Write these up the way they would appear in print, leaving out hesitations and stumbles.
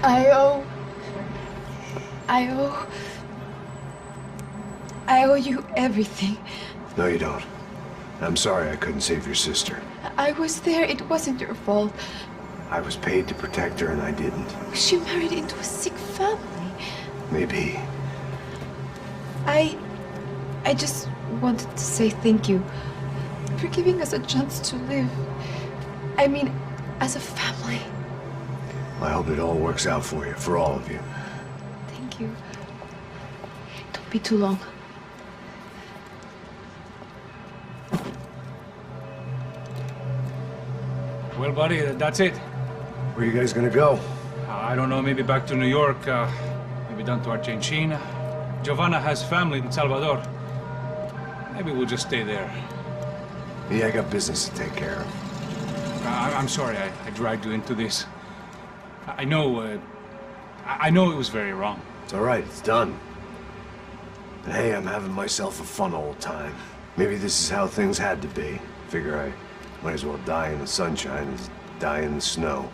I owe you everything. No, you don't. I'm sorry I couldn't save your sister. I was there. It wasn't your fault. I was paid to protect her and I didn't. She married into a sick family. Maybe. I just wanted to say thank you for giving us a chance to live. I mean, as a family. I hope it all works out for you, for all of you. Thank you. Don't be too long. Well, buddy, that's it. Where are you guys gonna go? I don't know, maybe back to New York, maybe down to Argentina. Giovanna has family in Salvador. Maybe we'll just stay there. Yeah, I got business to take care of. I'm sorry I dragged you into this. I know it was very wrong. It's all right, it's done. But hey, I'm having myself a fun old time. Maybe this is how things had to be. Figure I might as well die in the sunshine as die in the snow.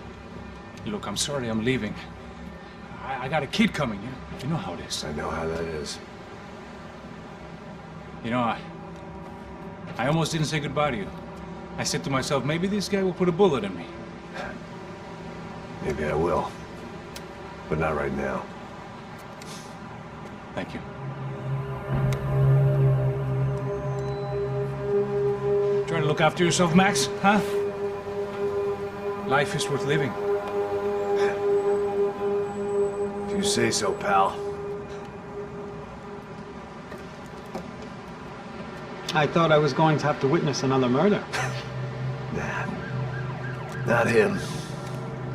Look, I'm sorry I'm leaving. I got a kid coming, you know how it is. I know how that is. You know, I almost didn't say goodbye to you. I said to myself, maybe this guy will put a bullet in me. Maybe I will. But not right now. Thank you. Trying to look after yourself, Max, huh? Life is worth living. If you say so, pal. I thought I was going to have to witness another murder. Nah. Not him.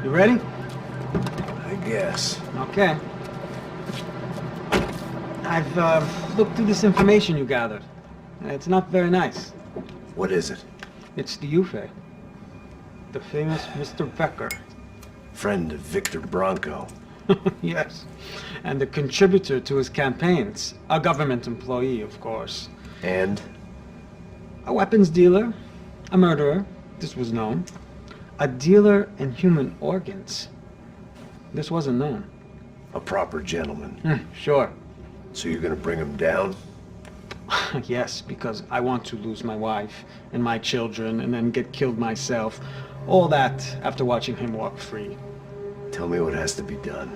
You ready? I guess. Okay. I've looked through this information you gathered. It's not very nice. What is it? It's the Ufe. The famous Mr. Becker. Friend of Victor Branco. Yes. And a contributor to his campaigns. A government employee, of course. And? A weapons dealer. A murderer. This was known. A dealer in human organs. This wasn't known. A proper gentleman. Sure. So you're gonna bring him down? Yes, because I want to lose my wife and my children and then get killed myself. All that after watching him walk free. Tell me what has to be done.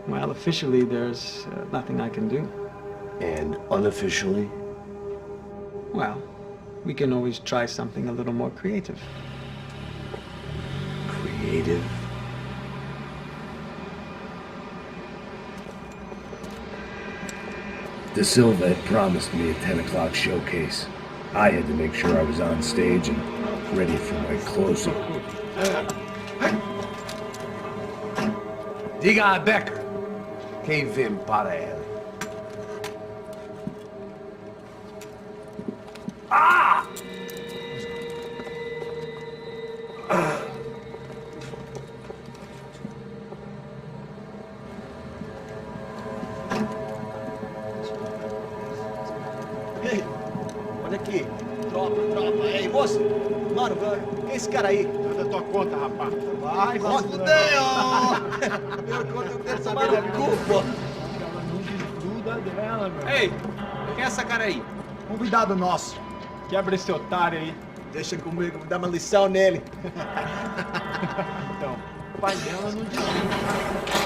Well, officially, there's nothing I can do. And unofficially? Well, we can always try something a little more creative. Creative? De Silva had promised me a 10 o'clock showcase. I had to make sure I was on stage and ready for my closing. Diga a Becker. Quem vem para ela? Ah! Ei, olha aqui. Tropa. Ei, moço. Mano, quem é esse cara aí? É da tua conta, rapaz. Vai, fudeu! Meu conta, eu quero saber da culpa. Ela não desgruda dela, meu. Ei, quem é essa cara aí? Convidado nosso. Quebra esse otário aí. Deixa comigo, me dá uma lição nele. Então, o pai dela não desgruda.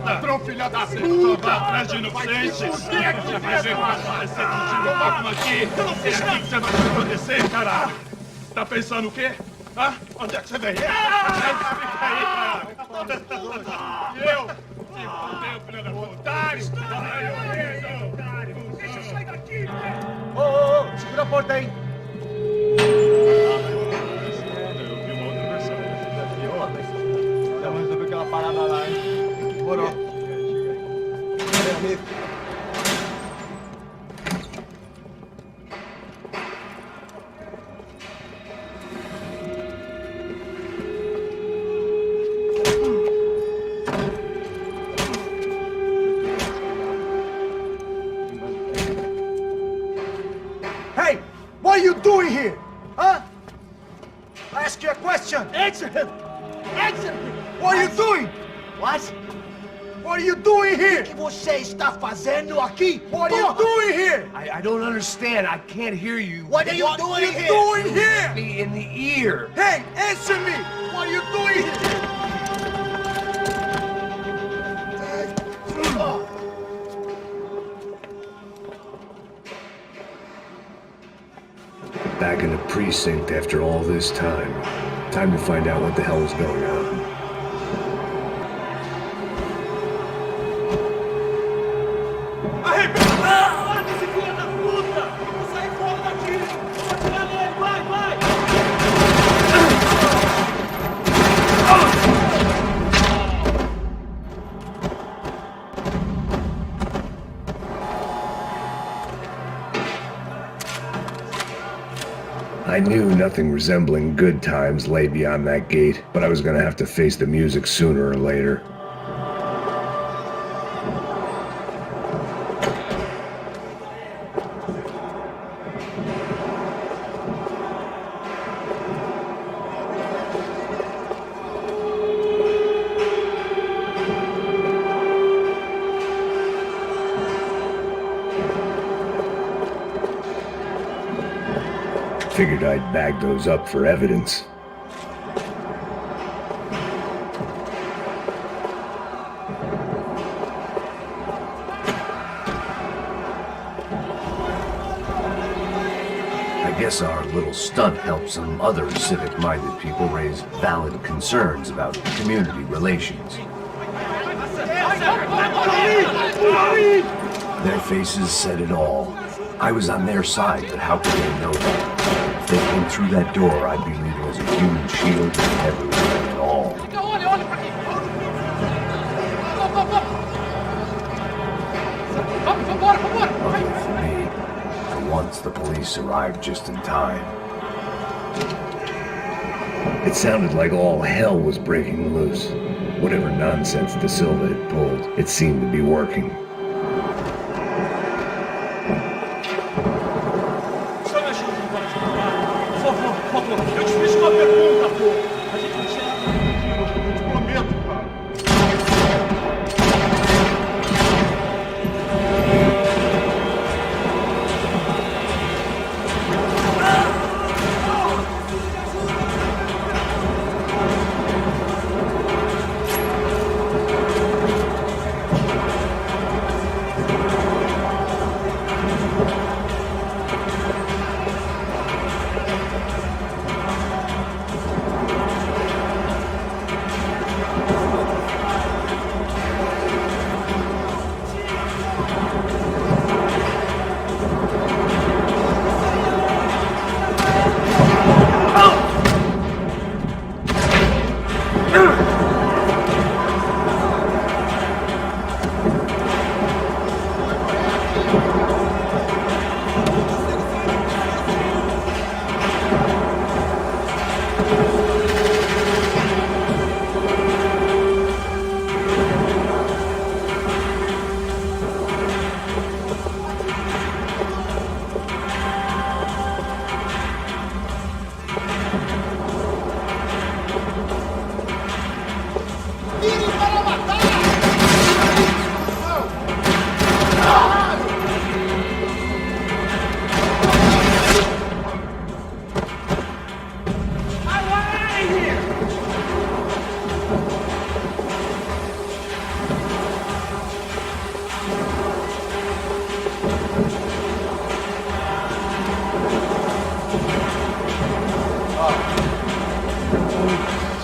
Ladrão, filha da puta! Vai atrás de inocentes! Quem é que te vai ver aparecer contigo aqui? É aqui que você vai se acontecer, caralho! Tá pensando o quê? Hã? Onde é que você vem? Fica aí, cara! E eu? Te fudeu, filha da puta! Otário! Deixa eu sair daqui! Ô, segura a porta aí! Eu vi uma outra versão desse desafio. Vamos resolver aquela parada lá, hein? Morou. Meu amigo. Hey! doing here? Huh? I ask you a question. Answer him. Answer me. What are you doing? What? What are you doing here? O que você está fazendo aqui? What are you doing here? I don't understand. I can't hear you. What are you doing here? Me in the ear. Hey, answer me. What are you doing here? Back in the precinct after all this time. Time to find out what the hell is going on. I knew nothing resembling good times lay beyond that gate, but I was gonna have to face the music sooner or later. Figured I'd bag those up for evidence. I guess our little stunt helped some other civic-minded people raise valid concerns about community relations. Their faces said it all. I was on their side, but how could they know that? If they came through that door, I'd be leaving as a human shield and never leaving at all. Luckily for me, for once the police arrived just in time. It sounded like all hell was breaking loose. Whatever nonsense De Silva had pulled, it seemed to be working.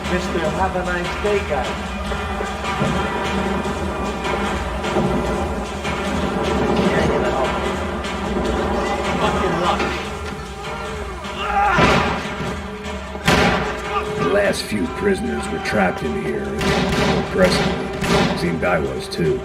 Mr. Have a nice day, guy. Yeah, you know. Fucking luck. The last few prisoners were trapped in here, and impressively, seemed I was too.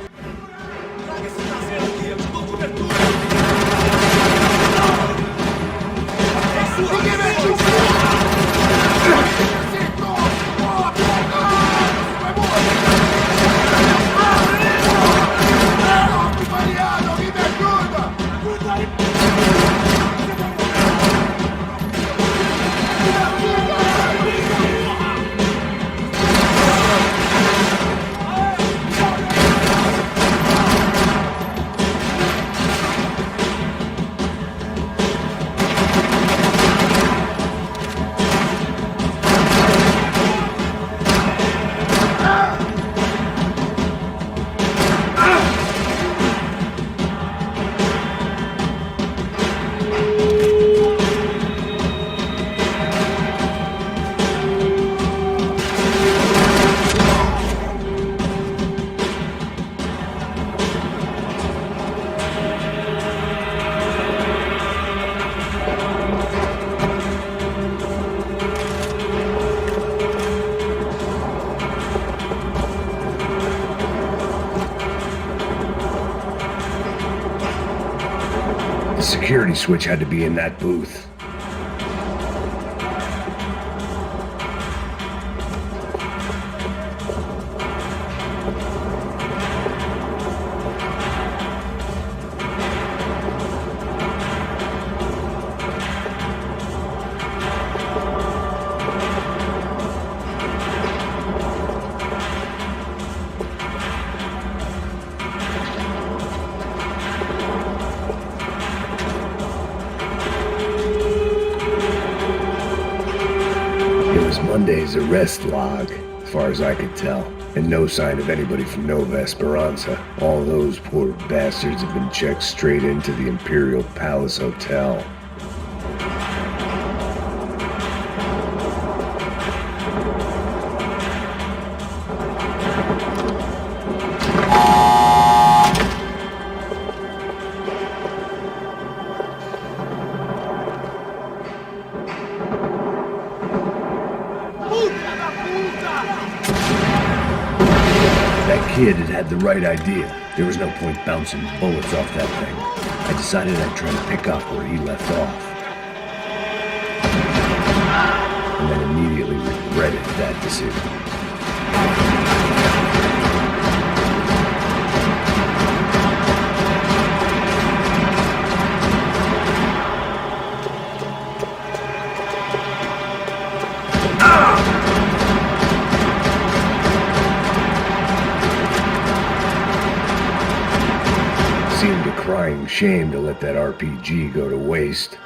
The security switch had to be in that booth. Monday's arrest log, as far as I could tell, and no sign of anybody from Nova Esperanza. All those poor bastards have been checked straight into the Imperial Palace Hotel. That kid had the right idea. There was no point bouncing bullets off that thing. I decided I'd try to pick up where he left off. And then immediately regretted that decision. Seemed a crying shame to let that RPG go to waste.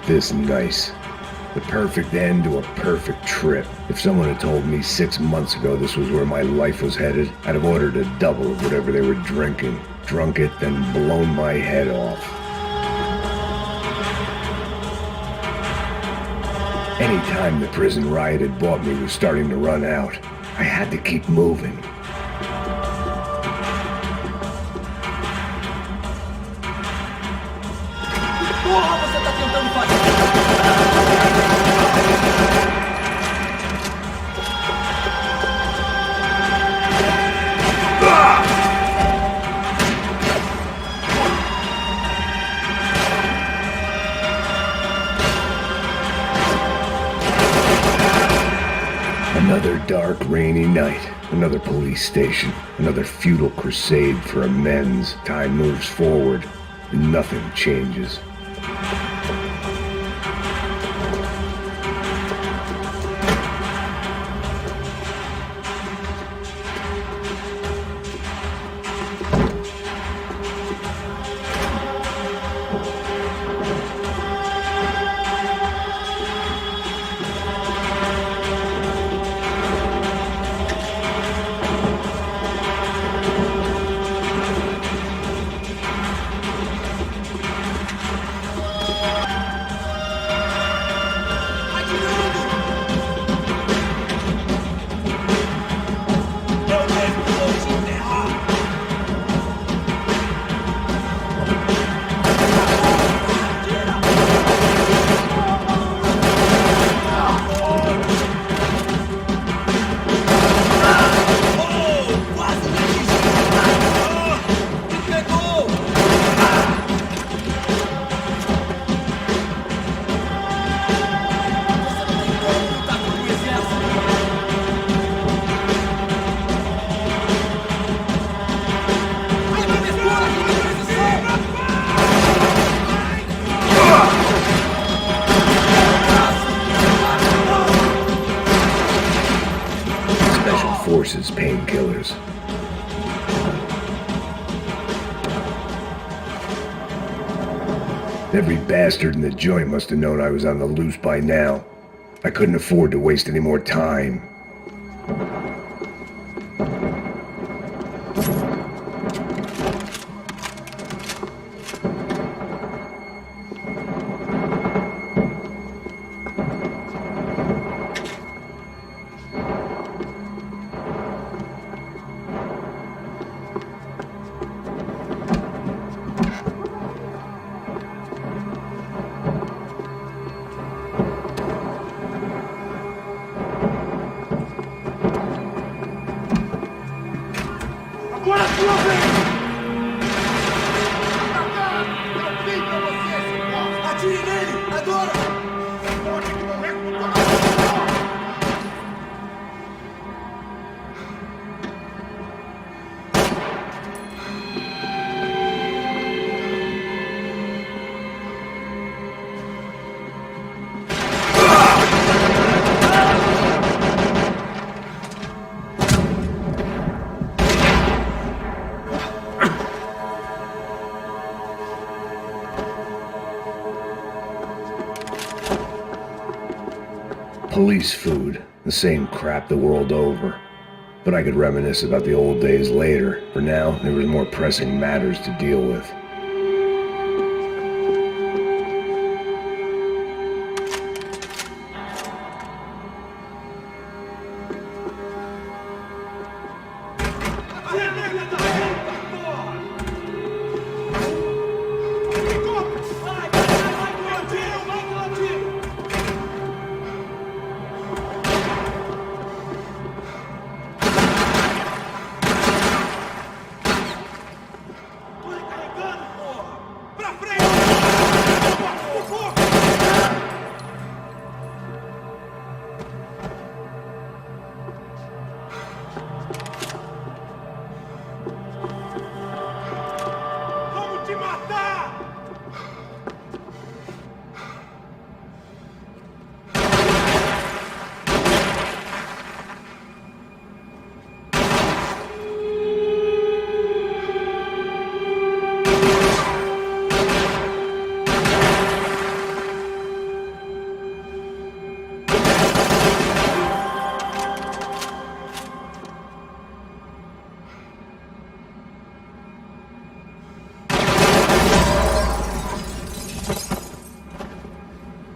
this nice. The perfect end to a perfect trip. If someone had told me 6 months ago this was where my life was headed, I'd have ordered a double of whatever they were drinking, drunk it, then blown my head off. Any time the prison riot had bought me was starting to run out. I had to keep moving. Porra, você tá tentando fazer? Another dark, rainy night. Another police station. Another futile crusade for amends. Time moves forward, and nothing changes. Forces painkillers. Every bastard in the joint must have known I was on the loose by now. I couldn't afford to waste any more time. Agora sua vez! Atacar! Eu vim pra você, seu bosta! Atire nele! Agora! Pode que não recuperar! Police food, the same crap the world over. But I could reminisce about the old days later. For now, there was more pressing matters to deal with. Carregando!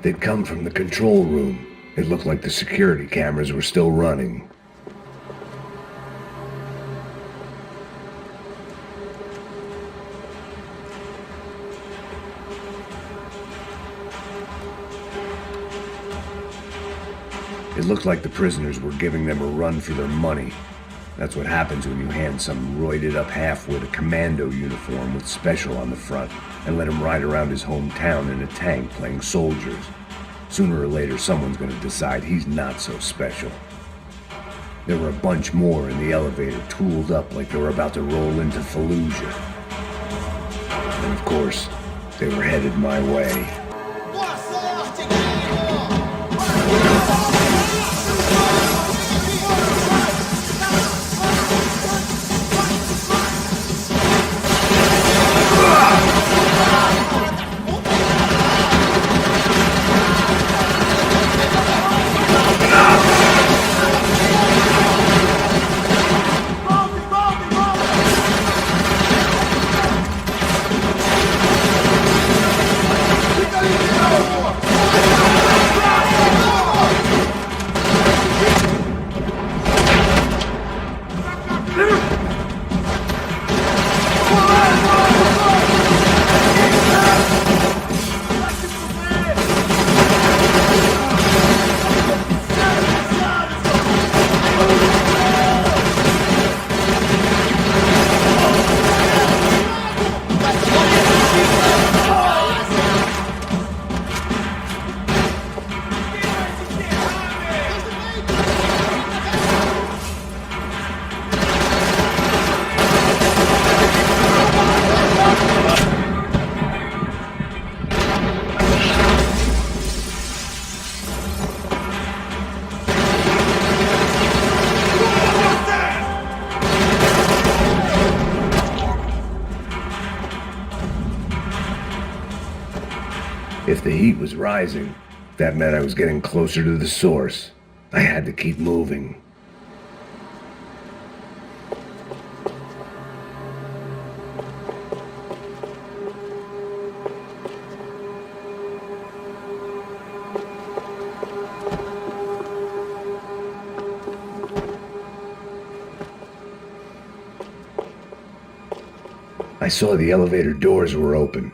They'd come from the control room. It looked like the security cameras were still running. It looked like the prisoners were giving them a run for their money. That's what happens when you hand some roided-up half-wit a commando uniform with special on the front and let him ride around his hometown in a tank playing soldiers. Sooner or later, someone's gonna decide he's not so special. There were a bunch more in the elevator, tooled up like they were about to roll into Fallujah. And of course, they were headed my way. If the heat was rising, that meant I was getting closer to the source. I had to keep moving. I saw the elevator doors were open.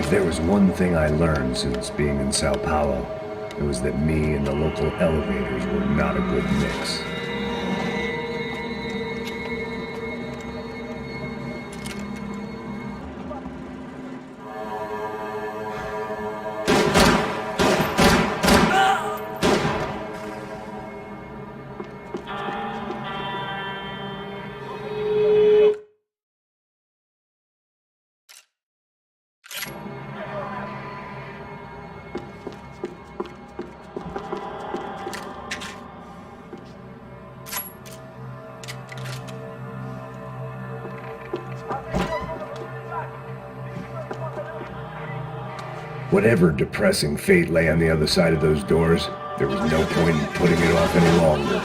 There was one thing I learned since being in Sao Paulo. It was that me and the local elevators were not a good mix. Whatever depressing fate lay on the other side of those doors, there was no point in putting it off any longer.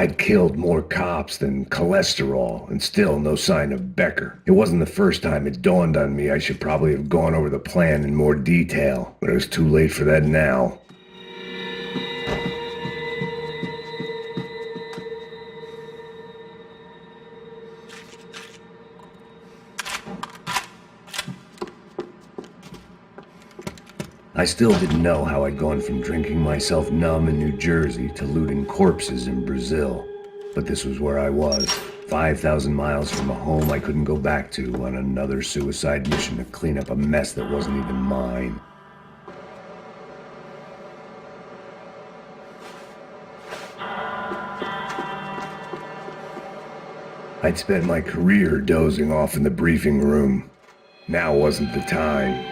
I'd killed more cops than cholesterol, and still no sign of Becker. It wasn't the first time it dawned on me I should probably have gone over the plan in more detail, but it was too late for that now. I still didn't know how I'd gone from drinking myself numb in New Jersey to looting corpses in Brazil. But this was where I was, 5,000 miles from a home I couldn't go back to, on another suicide mission to clean up a mess that wasn't even mine. I'd spent my career dozing off in the briefing room. Now wasn't the time.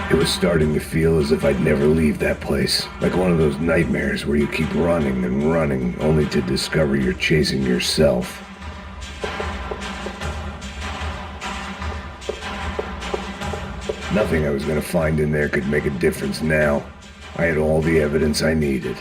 It was starting to feel as if I'd never leave that place. Like one of those nightmares where you keep running and running, only to discover you're chasing yourself. Nothing I was gonna find in there could make a difference now. I had all the evidence I needed.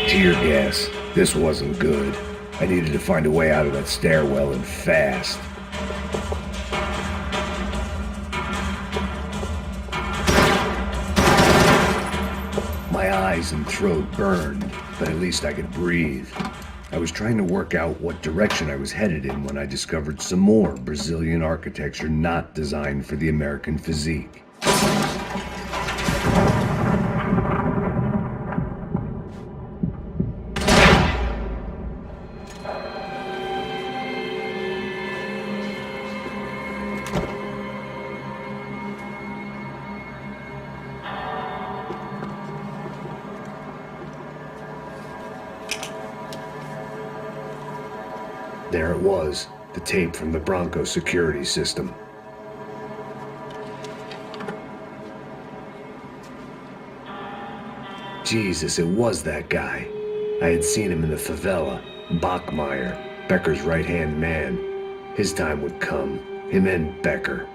Tear gas. This wasn't good. I needed to find a way out of that stairwell and fast. My eyes and throat burned, but at least I could breathe. I was trying to work out what direction I was headed in when I discovered some more Brazilian architecture not designed for the American physique. There it was, the tape from the Branco security system. Jesus, it was that guy. I had seen him in the favela, Bachmeyer, Becker's right-hand man. His time would come, him and Becker.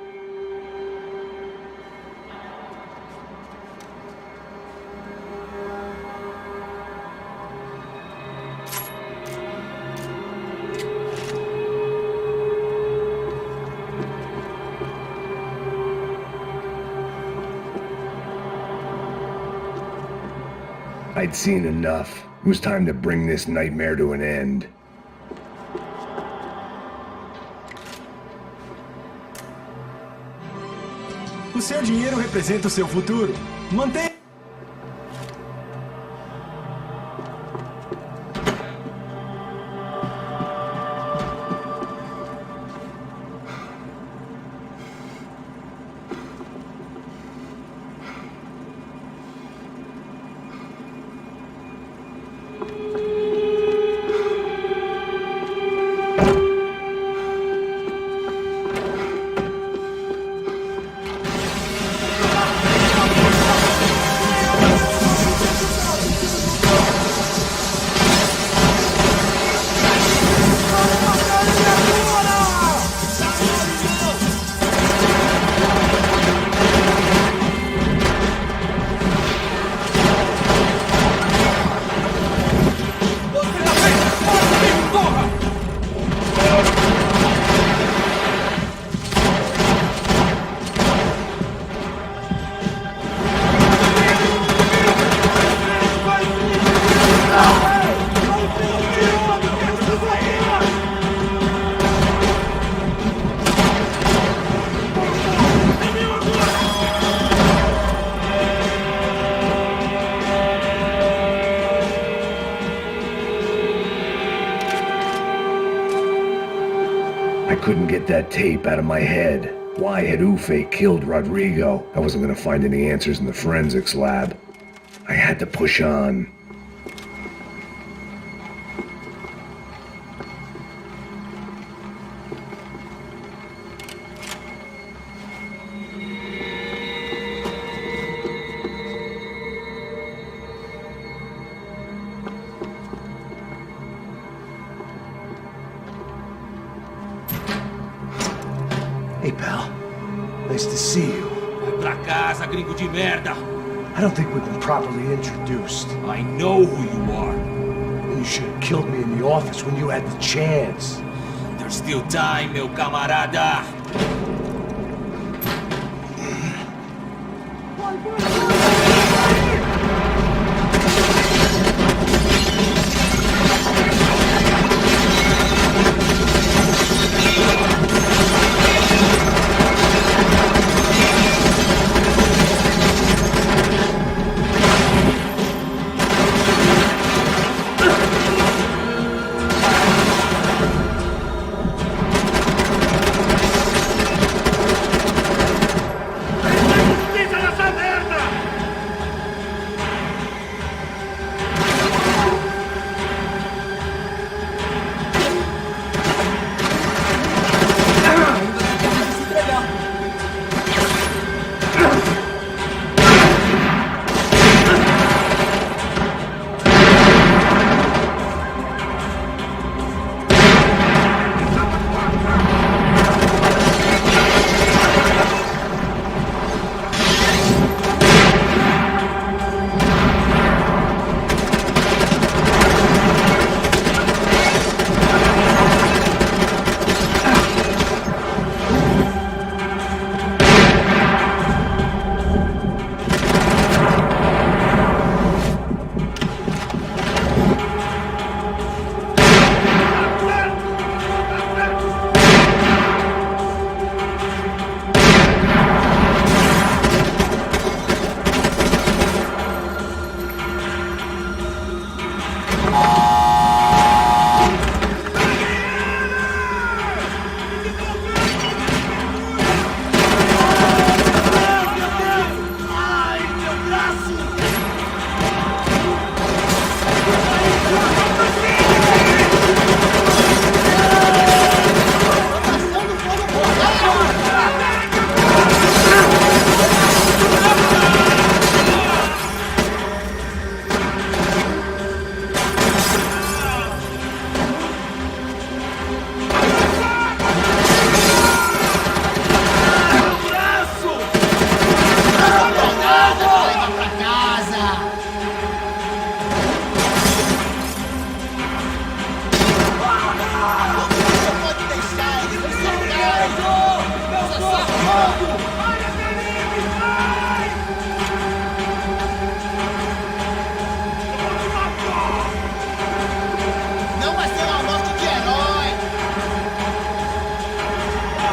I'd seen enough. It was time to bring this nightmare to an end. O seu dinheiro representa o seu futuro. Mantenha... I couldn't get that tape out of my head. Why had Ufe killed Rodrigo? I wasn't gonna find any answers in the forensics lab. I had to push on. Hey, pal. Nice to see you. Vai pra casa, gringo de merda! I don't think we've been properly introduced. I know who you are. You should have killed me in the office when you had the chance. There's still time, meu camarada!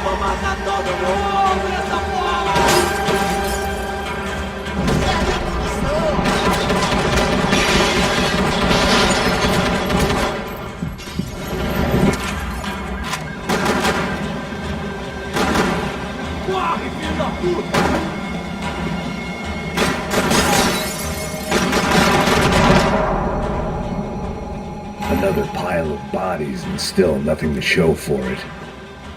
Vou matar todo mundo nessa porra! Another pile of bodies and still nothing to show for it.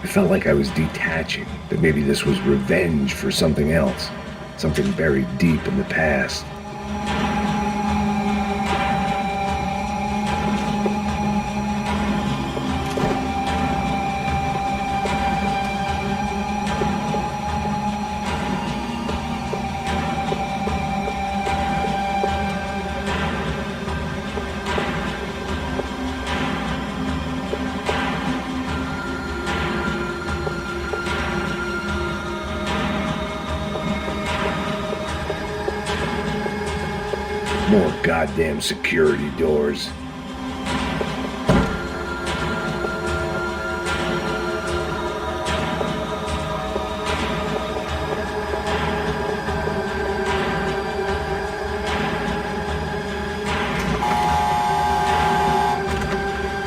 I felt like I was detaching, that maybe this was revenge for something else, something buried deep in the past. More goddamn security doors.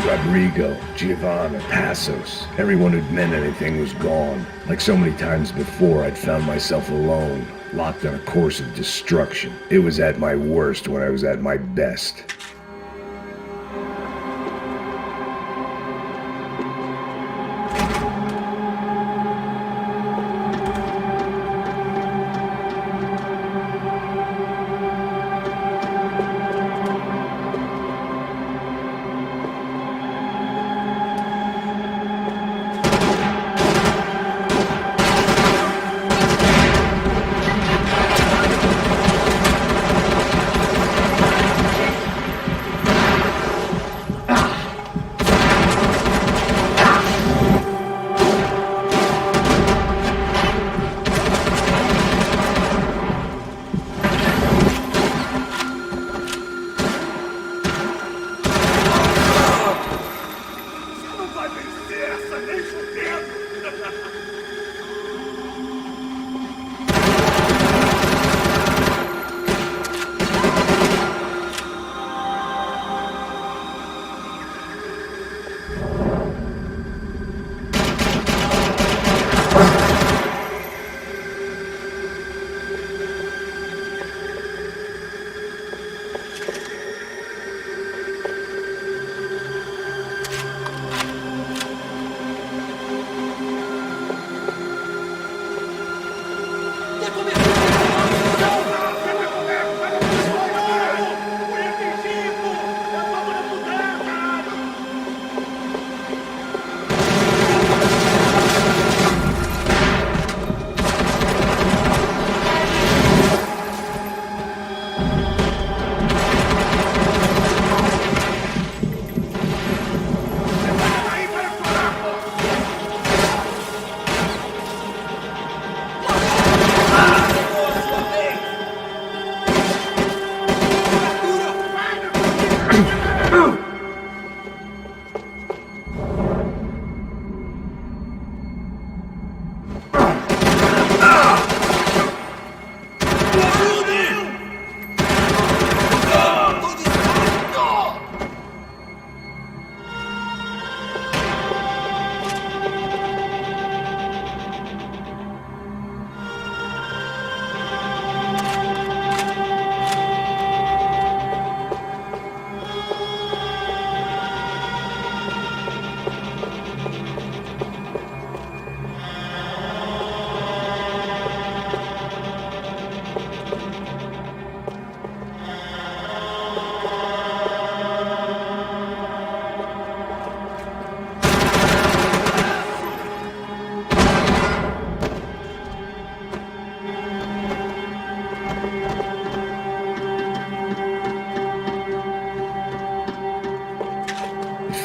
Rodrigo, Giovanna, Passos, everyone who'd meant anything was gone. Like so many times before, I'd found myself alone, locked on a course of destruction. It was at my worst when I was at my best.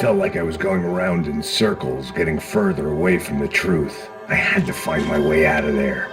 Felt like I was going around in circles, getting further away from the truth. I had to find my way out of there.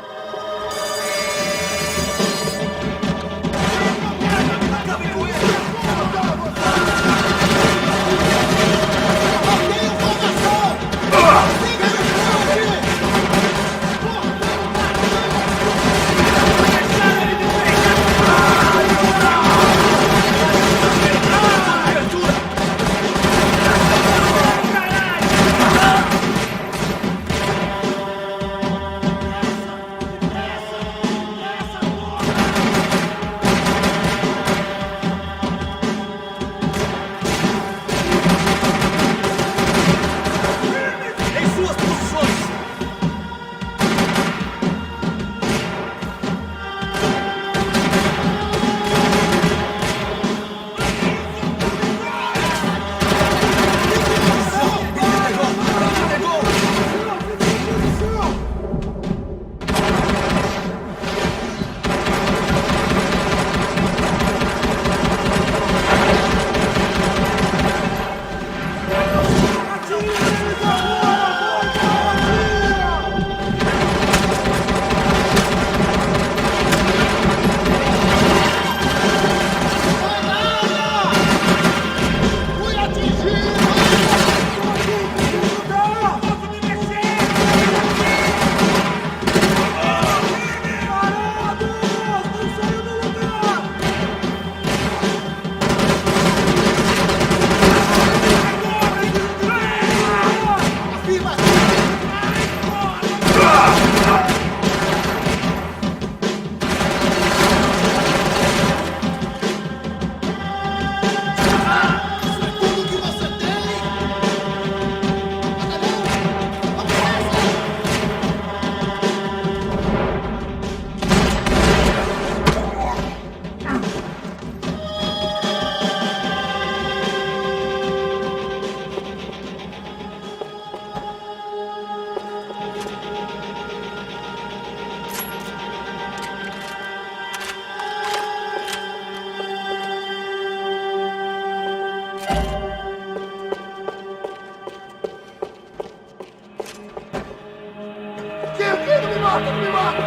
mata, não me mata!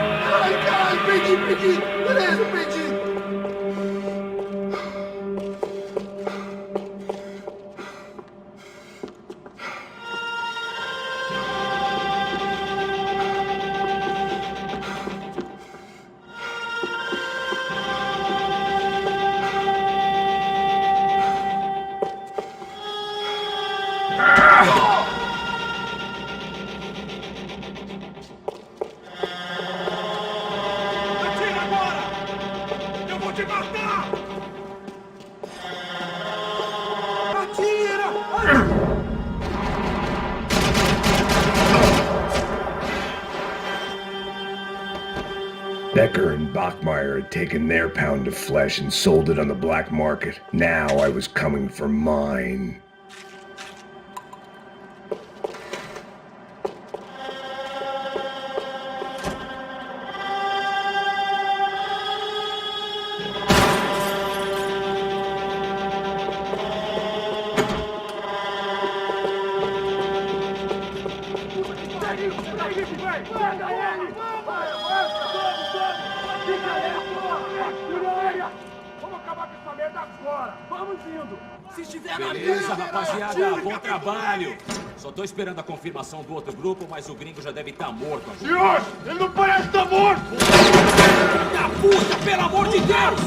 Caralho, perdi! Beleza, perdi! Atira agora! Eu vou te matar! Atira! Becker and Bachmeyer had taken their pound of flesh and sold it on the black market. Now I was coming for mine. Vamos acabar com essa merda agora! Vamos indo! Se estiver na Beleza, rapaziada, bom trabalho! Só tô esperando a confirmação do outro grupo, mas o gringo já deve estar morto. Senhor, ele não parece estar morto! Da puta, pelo amor de Deus!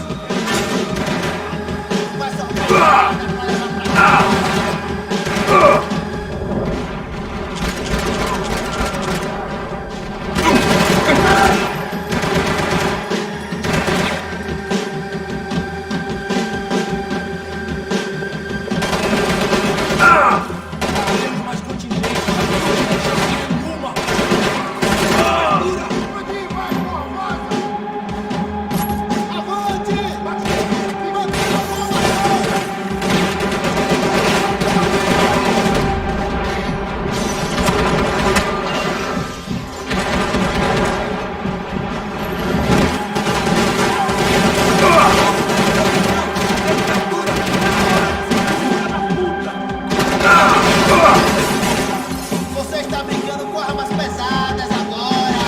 Você está brincando com armas pesadas agora!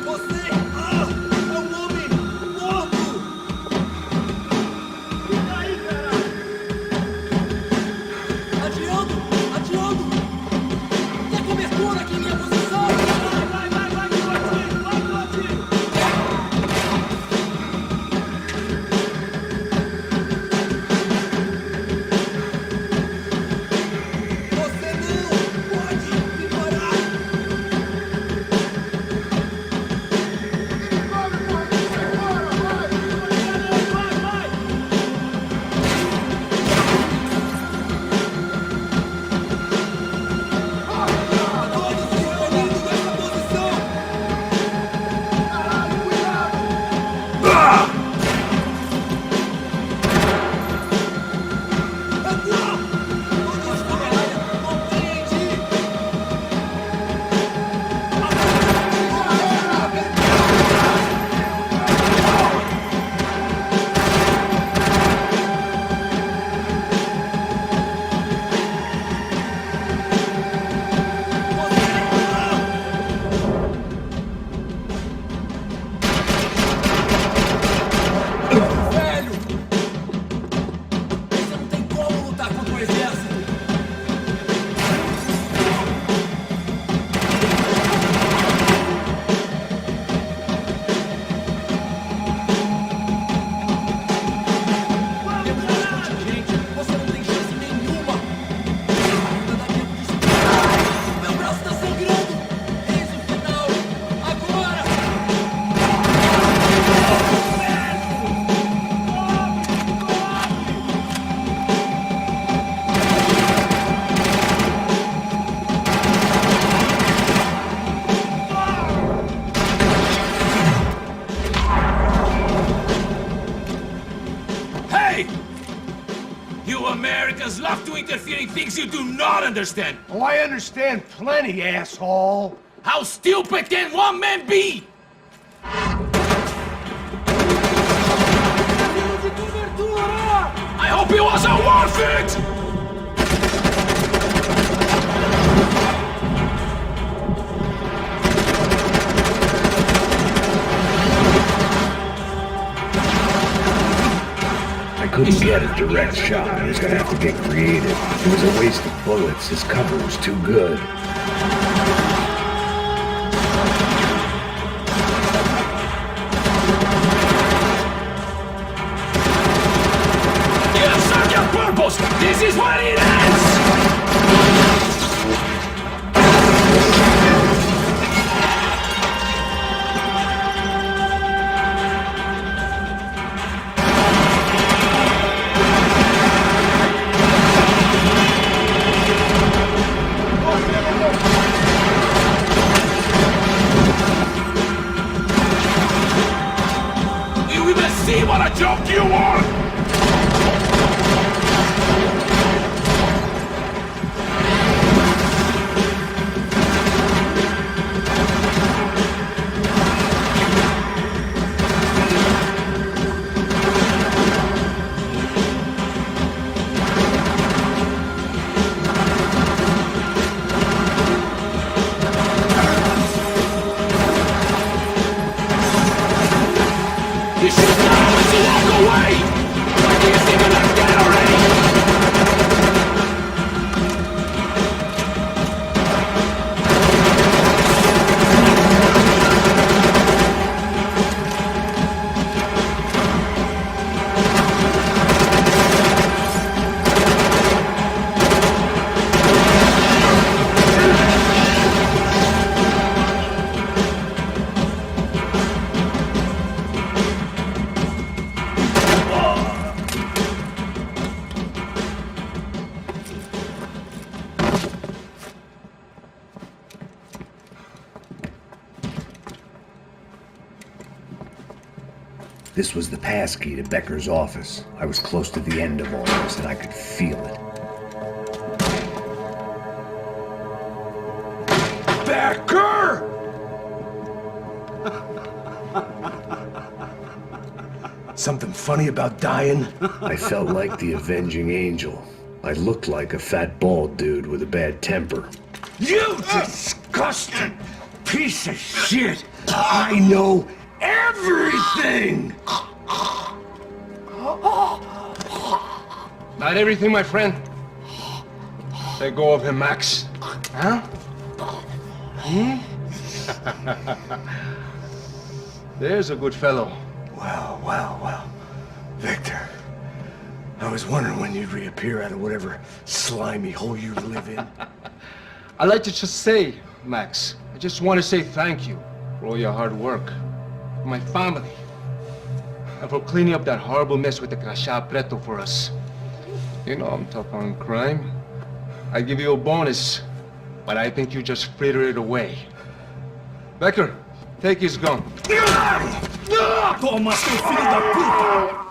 Você é um homem morto! Fica aí, caralho! Adiando! Tem cobertura aqui em minha posição! Vai, que eu atiro! Você não pode me parar! Todos se reunindo nessa posição! Velho! Você não tem como lutar contra o exército! Temos mais contingente, você não tem chance nenhuma! Ainda dá tempo de esperar! Meu braço está sangrando! Eis o final! Agora! Hey! You Americans love to interfere in things you do not understand! Oh, I understand plenty, asshole! How stupid can one man be? De cobertura! couldn't get a direct shot. I was gonna have to get creative. It was a waste of bullets. His cover was too good. You serve your purpose! This is what it ends! You even see what a joke you are! You should know when to walk away! Why do you think I'm not dead already? This was the passkey to Becker's office. I was close to the end of all this, and I could feel it. Becker! Something funny about dying? I felt like the avenging angel. I looked like a fat bald dude with a bad temper. You disgusting piece of shit! I know everything! Not everything, my friend. Let go of him, Max. Huh? There's a good fellow. Well. Victor, I was wondering when you'd reappear out of whatever slimy hole you live in. I'd like to just say, Max, I just want to say thank you for all your hard work. For my family. And for cleaning up that horrible mess with the Crachá Preto for us. You know I'm tough on crime. I give you a bonus, but I think you just fritter it away. Becker, take his gun. Toma, seu filho da puta!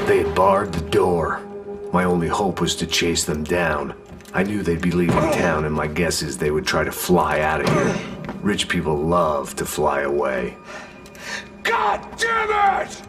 They had barred the door. My only hope was to chase them down. I knew they'd be leaving town, and my guess is they would try to fly out of here. Rich people love to fly away. God damn it!